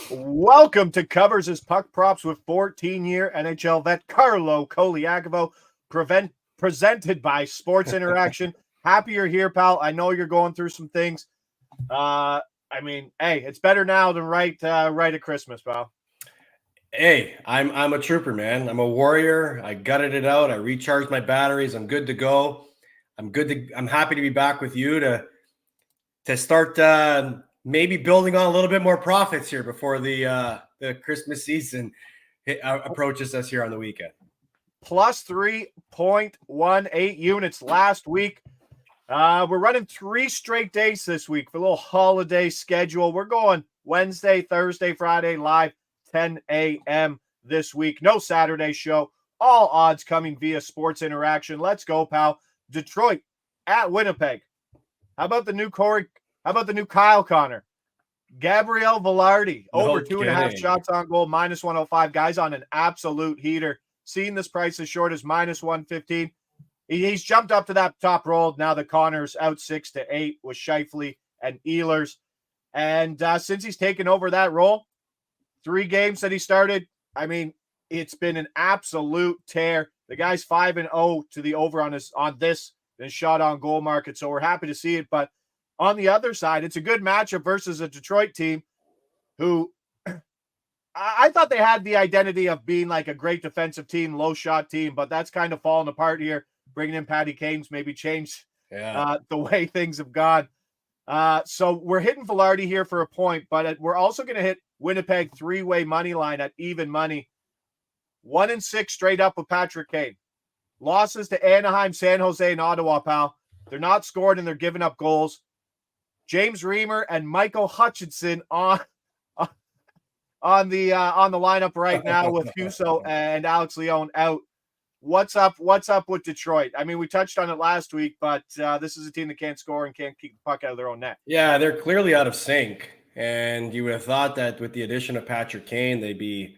Welcome to Covers as Puck Props with 14-year NHL vet Carlo Colaiacovo, presented by Sports Interaction. Happy you're here, pal. I know you're going through some things. Hey, it's better now than right at Christmas, pal. Hey, I'm a trooper, man. I'm a warrior. I gutted it out. I recharged my batteries. I'm good to go. I'm happy to be back with you to start maybe building on a little bit more profits here before the Christmas season approaches us here on the weekend. Plus 3.18 units last week. We're running 3 straight days this week for a little holiday schedule. We're going Wednesday, Thursday, Friday live, 10 a.m. this week. No Saturday show. All odds coming via Sports Interaction. Let's go, pal. Detroit at Winnipeg. How about the new Kyle Connor? Gabriel Velarde, over 2.5 shots on goal, minus 105. Guys on an absolute heater. Seeing this price as short as minus 115. He's jumped up to that top role now that Connor's out 6-8 with Scheifele and Ehlers. And since he's taken over that role, 3 games that he started, it's been an absolute tear. The guy's 5-0 to the over on this shot on goal market. So we're happy to see it. But on the other side, it's a good matchup versus a Detroit team who I thought they had the identity of being like a great defensive team, low shot team, but that's kind of fallen apart here. Bringing in Patty Kane's maybe changed the way things have gone. So we're hitting Velarde here for a point, but we're also going to hit Winnipeg 3-way money line at even money. 1-6 straight up with Patrick Kane. Losses to Anaheim, San Jose, and Ottawa, pal. They're not scored and they're giving up goals. James Reimer and Michael Hutchinson on the lineup right now with Husso and Alex Leon out. What's up with Detroit? We touched on it last week, but this is a team that can't score and can't keep the puck out of their own net. Yeah, they're clearly out of sync. And you would have thought that with the addition of Patrick Kane, they'd be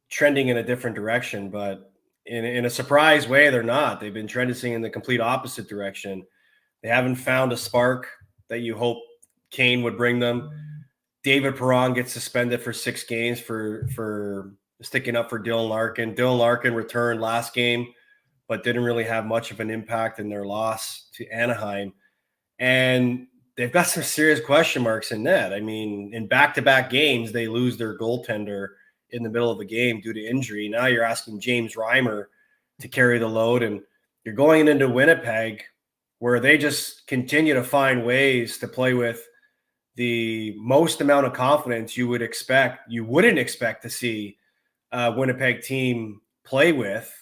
trending in a different direction. But in a surprise way, they're not. They've been trending in the complete opposite direction. They haven't found a spark that you hope Kane would bring them. David Perron gets suspended for 6 games for sticking up for Dylan Larkin. Dylan Larkin returned last game, but didn't really have much of an impact in their loss to Anaheim. And they've got some serious question marks in net. In back-to-back games, they lose their goaltender in the middle of the game due to injury. Now you're asking James Reimer to carry the load, and you're going into Winnipeg where they just continue to find ways to play with the most amount of confidence you wouldn't expect to see a Winnipeg team play with,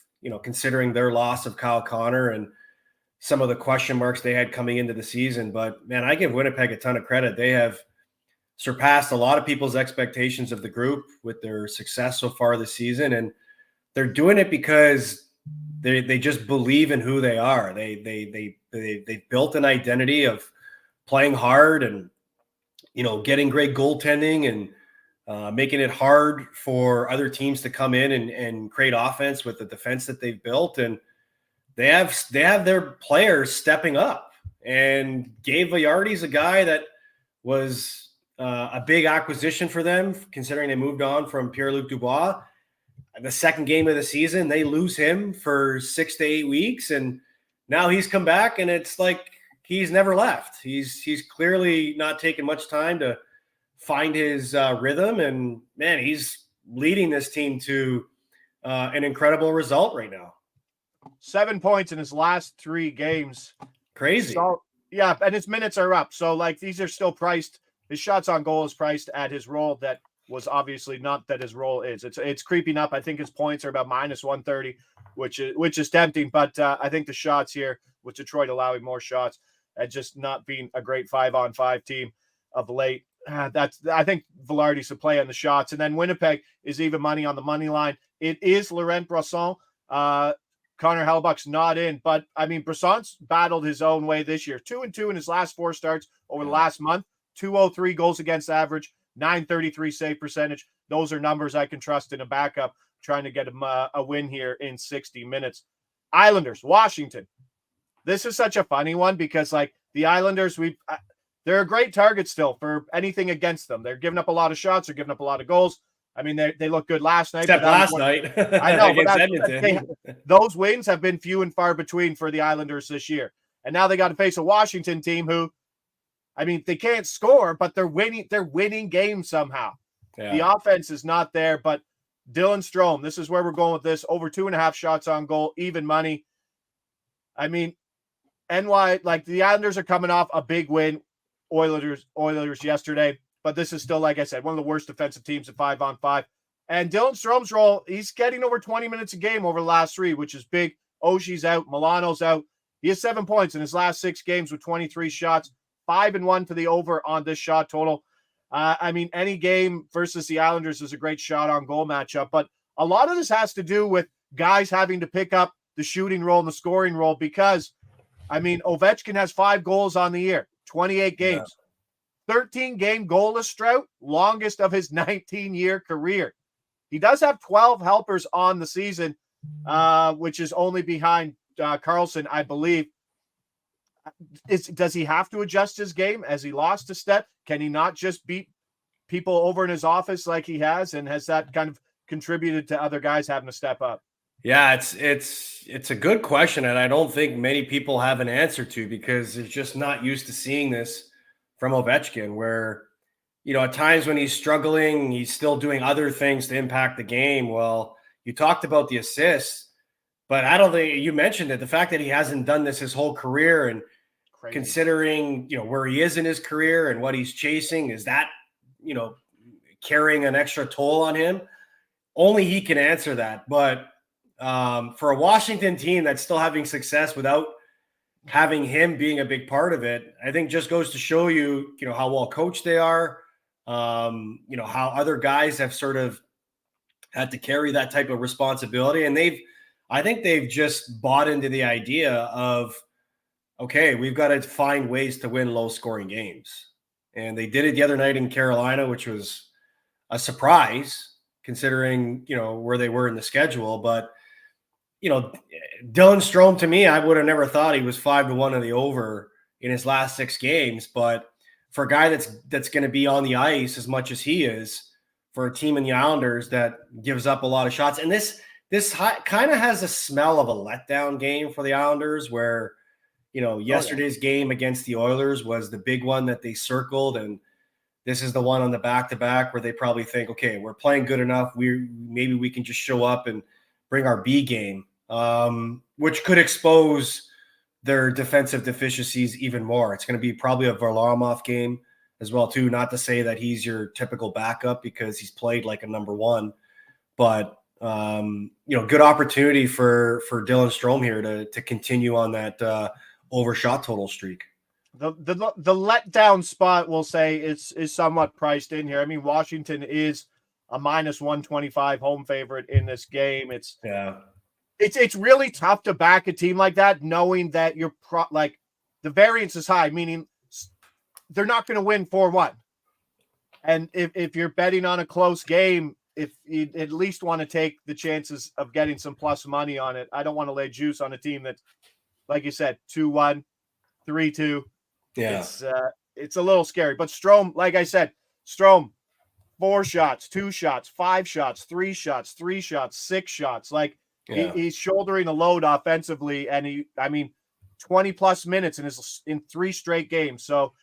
considering their loss of Kyle Connor and some of the question marks they had coming into the season. But man, I give Winnipeg a ton of credit. They have surpassed a lot of people's expectations of the group with their success so far this season. And they're doing it because they just believe in who they are. They've built an identity of playing hard and, getting great goaltending and making it hard for other teams to come in and create offense with the defense that they've built. And they have their players stepping up. And Gabe Vilardi's a guy that was a big acquisition for them, considering they moved on from Pierre-Luc Dubois. The second game of the season, they lose him for 6 to 8 weeks, and now he's come back, and it's like he's never left. He's clearly not taking much time to find his rhythm, and man, he's leading this team to an incredible result right now. 7 points in his last 3 games. Crazy. So, yeah, and his minutes are up. So, these are still priced. His shots on goal is priced at his role that was obviously not that his role is. It's creeping up. I think his points are about minus 130, which is tempting. But I think the shots here, with Detroit allowing more shots and just not being a great 5-on-5 team of late, I think Velarde's a play on the shots. And then Winnipeg is even money on the money line. It is Laurent Brosson. Connor Hellebuyck's not in, but Brasson's battled his own way this year. 2-2 in his last 4 starts over the last month. 203 goals against average, 933 save percentage. Those are numbers I can trust in a backup trying to get him a win here in 60 minutes. Islanders, Washington. This is such a funny one because the Islanders, they're a great target still for anything against them. They're giving up a lot of shots. They're giving up a lot of goals. I mean, they look good last night. Except last night. I know, against but Edmonton. those wins have been few and far between for the Islanders this year. And now they got to face a Washington team who, I mean, they can't score, but they're winning. They're winning games somehow. Yeah. The offense is not there, but Dylan Strome, this is where we're going with this. Over 2.5 shots on goal, even money. I mean, the Islanders are coming off a big win, Oilers yesterday. But this is still, like I said, one of the worst defensive teams at 5-on-5. And Dylan Strome's role, he's getting over 20 minutes a game over the last 3, which is big. Oshie's out. Milano's out. He has 7 points in his last 6 games with 23 shots. 5-1 to the over on this shot total. I mean, any game versus the Islanders is a great shot on goal matchup. But a lot of this has to do with guys having to pick up the shooting role and the scoring role because, I mean, Ovechkin has 5 goals on the year, 28 games. Yeah. 13-game goalless drought, longest of his 19-year career. He does have 12 helpers on the season, which is only behind Carlson, I believe. Does he have to adjust his game? Has he lost a step? Can he not just beat people over in his office like he has? And has that kind of contributed to other guys having to step up? Yeah, it's a good question, and I don't think many people have an answer to because they're just not used to seeing this from Ovechkin, where, you know, at times when he's struggling, he's still doing other things to impact the game. Well, you talked about the assists, but I don't think you mentioned it. The fact that he hasn't done this his whole career, and considering, you know, where he is in his career and what he's chasing, is that, you know, carrying an extra toll on him? Only he can answer that. But for a Washington team that's still having success without having him being a big part of it, I think just goes to show you, you know, how well coached they are, you know, how other guys have sort of had to carry that type of responsibility. And I think they've just bought into the idea of, okay, we've got to find ways to win low scoring games. And they did it the other night in Carolina, which was a surprise considering, you know, where they were in the schedule. But, you know, Dylan Strome, to me, I would have never thought he was 5-1 on the over in his last 6 games. But for a guy that's going to be on the ice as much as he is, for a team in the Islanders that gives up a lot of shots, and this kind of has a smell of a letdown game for the Islanders, where, you know, yesterday's game against the Oilers was the big one that they circled, and this is the one on the back-to-back where they probably think, okay, we're playing good enough. Maybe we can just show up and bring our B game, which could expose their defensive deficiencies even more. It's going to be probably a Varlamov game as well, too. Not to say that he's your typical backup because he's played like a number 1, but you know, good opportunity for Dylan Strome here to continue on that overshot total streak. The letdown spot, we'll say, is somewhat priced in here. I mean, Washington is a -125 home favorite in this game. It's really tough to back a team like that, knowing that you're the variance is high, meaning they're not going to win 4-1. And if you're betting on a close game, if you at least want to take the chances of getting some plus money on it, I don't want to lay juice on a team that's, like you said, 2-1, 3-2. Yeah, it's a little scary. But Strome, like I said, 4 shots, 2 shots, 5 shots, 3 shots, 3 shots, 6 shots. Like he's shouldering a load offensively, and 20 plus minutes in 3 straight games. So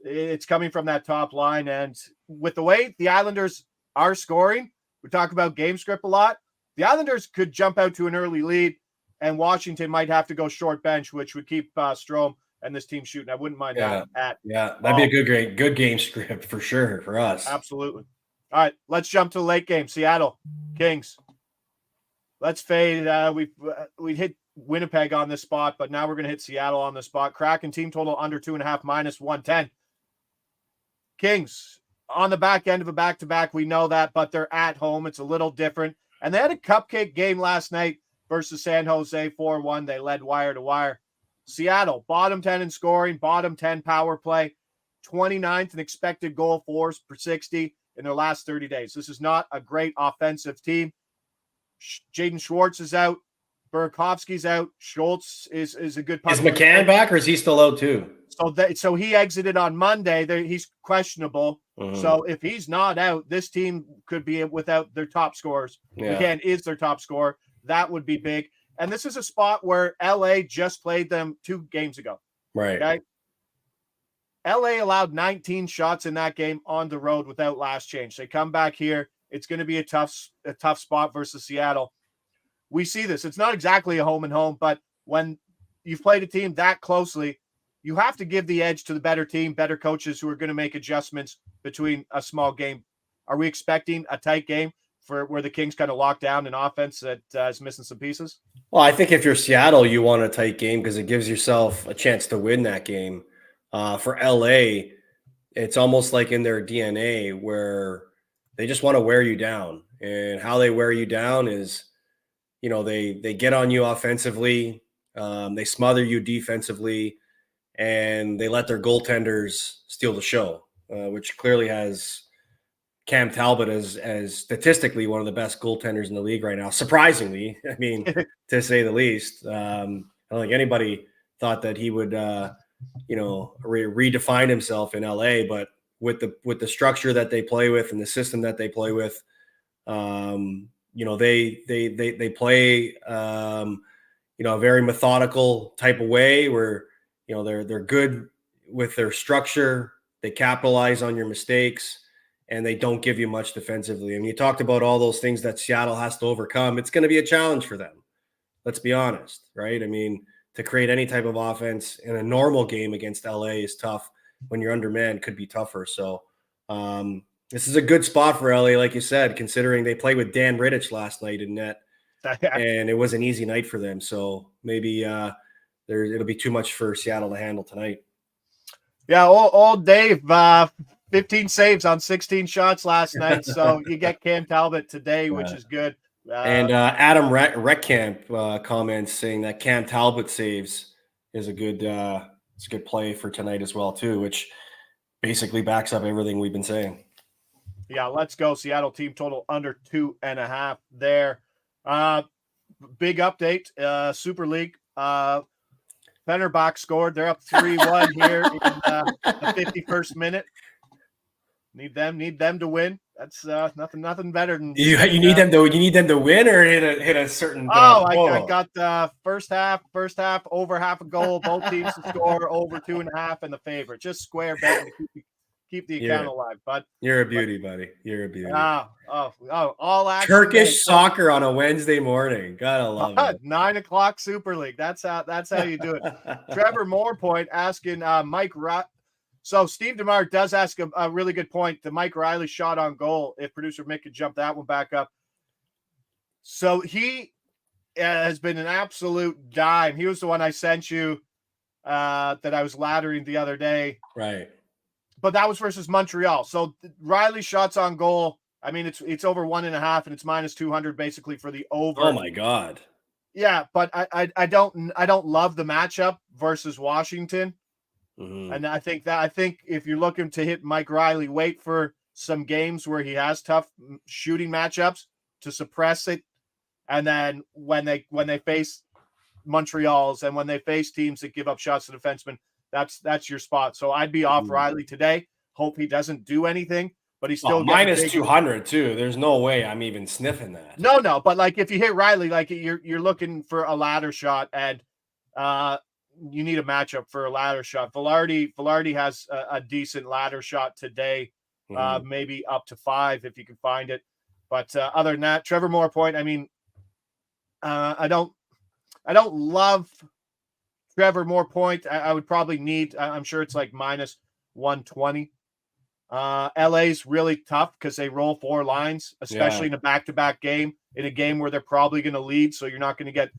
it's coming from that top line. And with the way the Islanders are scoring, we talk about game script a lot. The Islanders could jump out to an early lead, and Washington might have to go short bench, which would keep Strome and this team shooting. I wouldn't mind that. That'd be a good game script for sure for us. Absolutely. All right, let's jump to the late game. Seattle Kings. Let's fade. We hit Winnipeg on this spot, but now we're going to hit Seattle on the spot. Kraken team total under 2.5, -110. Kings on the back end of a back-to-back. We know that, but they're at home. It's a little different. And they had a cupcake game last night versus San Jose, 4-1. They led wire to wire. Seattle, bottom 10 in scoring, bottom 10 power play, 29th in expected goal force per 60 in their last 30 days. This is not a great offensive team. Jaden Schwartz is out. Burakovsky's out. Schultz is a good Is McCann back or is he still out too? So he exited on Monday. He's questionable. So if he's not out, this team could be without their top scorers. Yeah. McCann is their top scorer. That would be big. And this is a spot where LA just played them 2 games ago. Right. Okay. LA allowed 19 shots in that game on the road without last change. They come back here. It's going to be a tough spot versus Seattle. We see this. It's not exactly a home and home, but when you've played a team that closely, you have to give the edge to the better team, better coaches who are going to make adjustments between a small game. Are we expecting a tight game for where the Kings kind of lock down an offense that is missing some pieces? Well, I think if you're Seattle, you want a tight game because it gives yourself a chance to win that game. For LA, it's almost like in their DNA where they just want to wear you down. And how they wear you down is, they get on you offensively, they smother you defensively, and they let their goaltenders steal the show, which clearly has Cam Talbot as statistically one of the best goaltenders in the league right now. Surprisingly, I mean, to say the least. I don't think anybody thought that he would, redefine himself in LA, but with the structure that they play with and the system that they play with, they play, a very methodical type of way where, they're good with their structure. They capitalize on your mistakes and they don't give you much defensively. And you talked about all those things that Seattle has to overcome. It's going to be a challenge for them. Let's be honest, right? I mean, to create any type of offense in a normal game against LA is tough. When you're undermanned, could be tougher. So this is a good spot for LA, like you said, considering they played with Dan Rittich last night in net, and it was an easy night for them. So maybe it'll be too much for Seattle to handle tonight. Yeah, old Dave, 15 saves on 16 shots last night. So you get Cam Talbot today, which is good. And Adam Reckcamp comments saying that Cam Talbot saves is a good play for tonight as well too, which basically backs up everything we've been saying. Yeah, let's go. Seattle team total under 2.5 there. Big update. Super League. Fenerbahce scored. They're up 3-1 here in the 51st minute. Need them to win. That's nothing better than you need them to win or hit a certain. I got the first half over half a goal. Both teams to score over 2.5 and the favorite. Just square bet to keep the account alive. But you're a beauty, buddy. You're a beauty. All action. Turkish soccer on a Wednesday morning. Gotta love it. 9:00 Super League. That's how you do it. Trevor Morepoint asking Mike. So Steve DeMar does ask a really good point. The Mike Riley shot on goal. If producer Mick could jump that one back up. So he has been an absolute dime. He was the one I sent you that I was laddering the other day. Right. But that was versus Montreal. So Riley shots on goal. I mean, it's over 1.5 and it's minus 200 basically for the over. Oh my God. Yeah, but I don't love the matchup versus Washington. Mm-hmm. And I think if you're looking to hit Mike Riley, wait for some games where he has tough shooting matchups to suppress it. And then when they face Montreal's and when they face teams that give up shots to defensemen, that's your spot. So I'd be off Riley today. Hope he doesn't do anything, but he's still minus 200 too. There's no way I'm even sniffing that. No. But like if you hit Riley, like you're looking for a ladder shot and you need a matchup for a ladder shot. Velarde has a decent ladder shot today, maybe up to 5 if you can find it. But other than that, Trevor Morepoint. I mean, I don't love Trevor Morepoint. I would probably need. I'm sure it's like minus 120. LA's really tough because they roll 4 lines, especially in a back-to-back game. In a game where they're probably going to lead, so you're not going to get,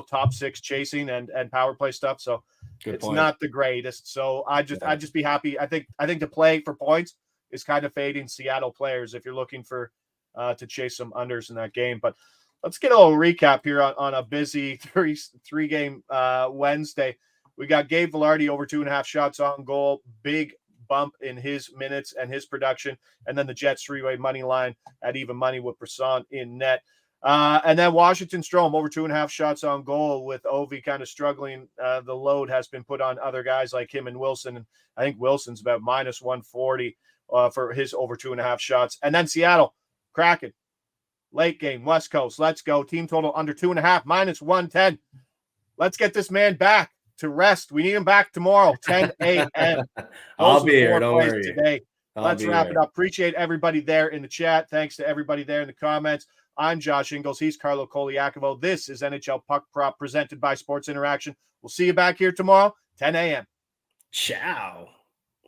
top 6 chasing and power play stuff. So it's not the greatest. So I'd just be happy. I think the play for points is kind of fading Seattle players if you're looking for to chase some unders in that game. But let's get a little recap here on a busy three game Wednesday. We got Gabe Velarde over 2.5 shots on goal. Big bump in his minutes and his production, and then the Jets 3-way money line at even money with Brisson in net. And then Washington Strome over 2.5 shots on goal with Ovi kind of struggling. The load has been put on other guys like him and Wilson. And I think Wilson's about minus 140 for his over 2.5 shots. And then Seattle, Kraken, late game, West Coast. Let's go. Team total under 2.5, minus 110. Let's get this man back to rest. We need him back tomorrow, 10 a.m. I'll be here. Don't worry. Today. Let's wrap it up. Appreciate everybody there in the chat. Thanks to everybody there in the comments. I'm Josh Ingles. He's Carlo Colaiacovo. This is NHL Puck Prop presented by Sports Interaction. We'll see you back here tomorrow, 10 a.m. Ciao.